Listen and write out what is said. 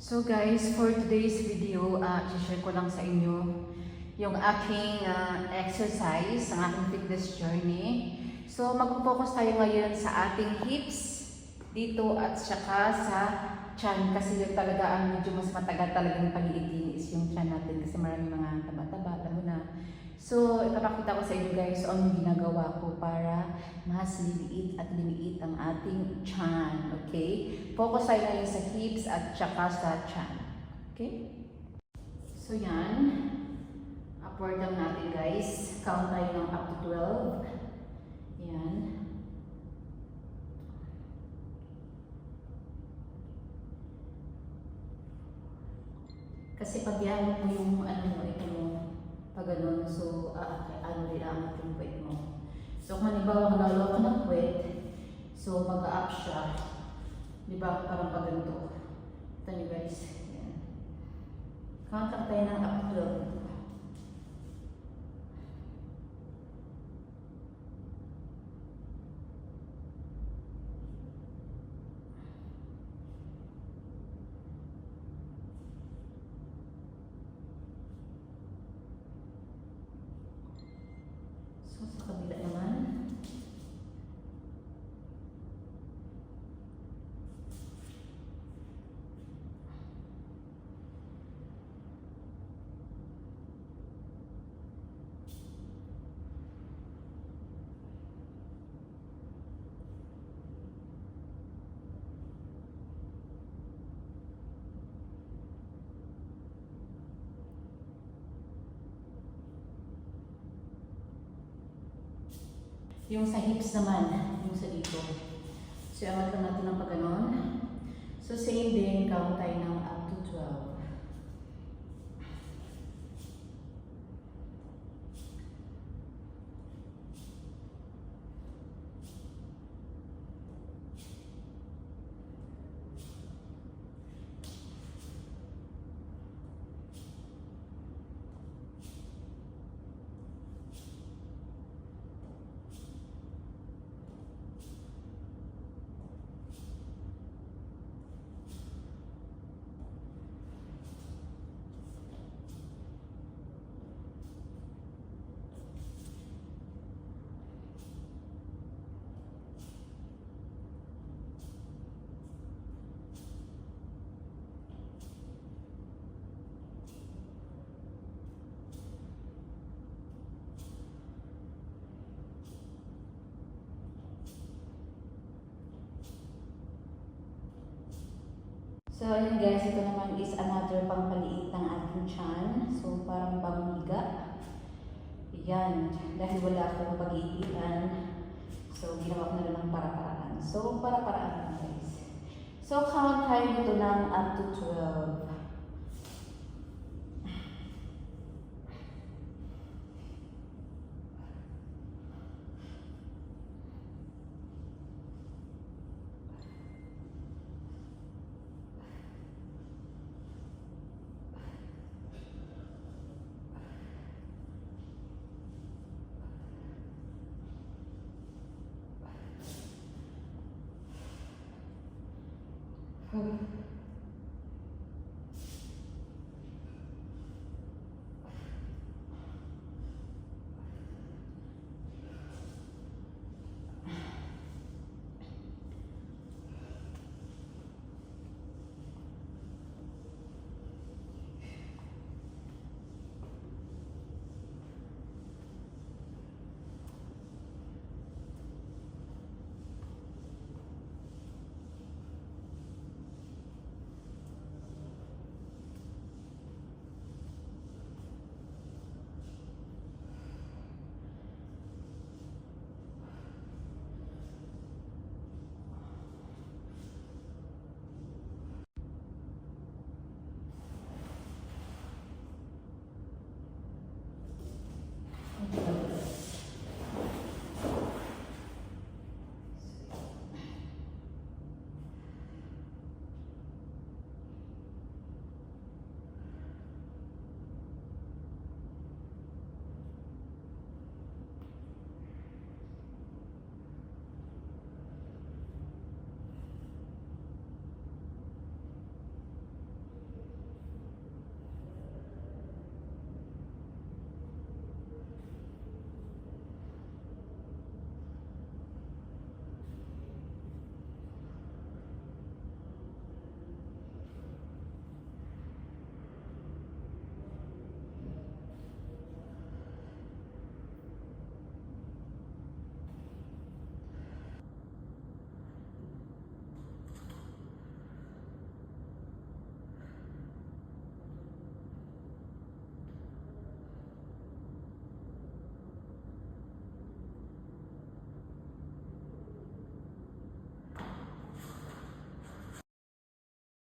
So guys, for today's video, i-share ko lang sa inyo yung aking exercise, ang aking fitness journey. So mag-focus tayo ngayon sa ating hips dito at saka sa tiyan kasi yun talaga ang medyo mas matagal talagang pag-iitin is yung tiyan natin kasi maraming mga taba-taba, alam mo na. So ipapakita ko sa inyo guys ang ginagawa ko para mas liliit at liliit ang ating tiyan, okay? Focus tayo ngayon sa hips at saka sa tiyan, okay? So yan, upward lang natin guys. Count tayo ng up to 12. Yan. Kasi pag yan mo yung ano mo, ito mo, pag ganun, so ano rin ang yung puwet mo. So kung halimbawa nalalaw ka ng puwet, so mag-up siya. Diba? Parang pag ganito. Ito nyo guys. Yan. Count lang tayo ng up to 12. So, sa kabila naman. Yung sa hips naman, yung sa dito. So, angat lang natin ng pag-ganon. So, same din, count tayo ng up to 12. So, ayun guys, ito naman is another pangpaliit ng ating tiyan. So, parang panghiga. Yan. Dahil wala akong pag-iitan. So, ginawa ko na lang ng para-paraan. So, para-paraan lang guys. So, count tayo dito ng up to 12.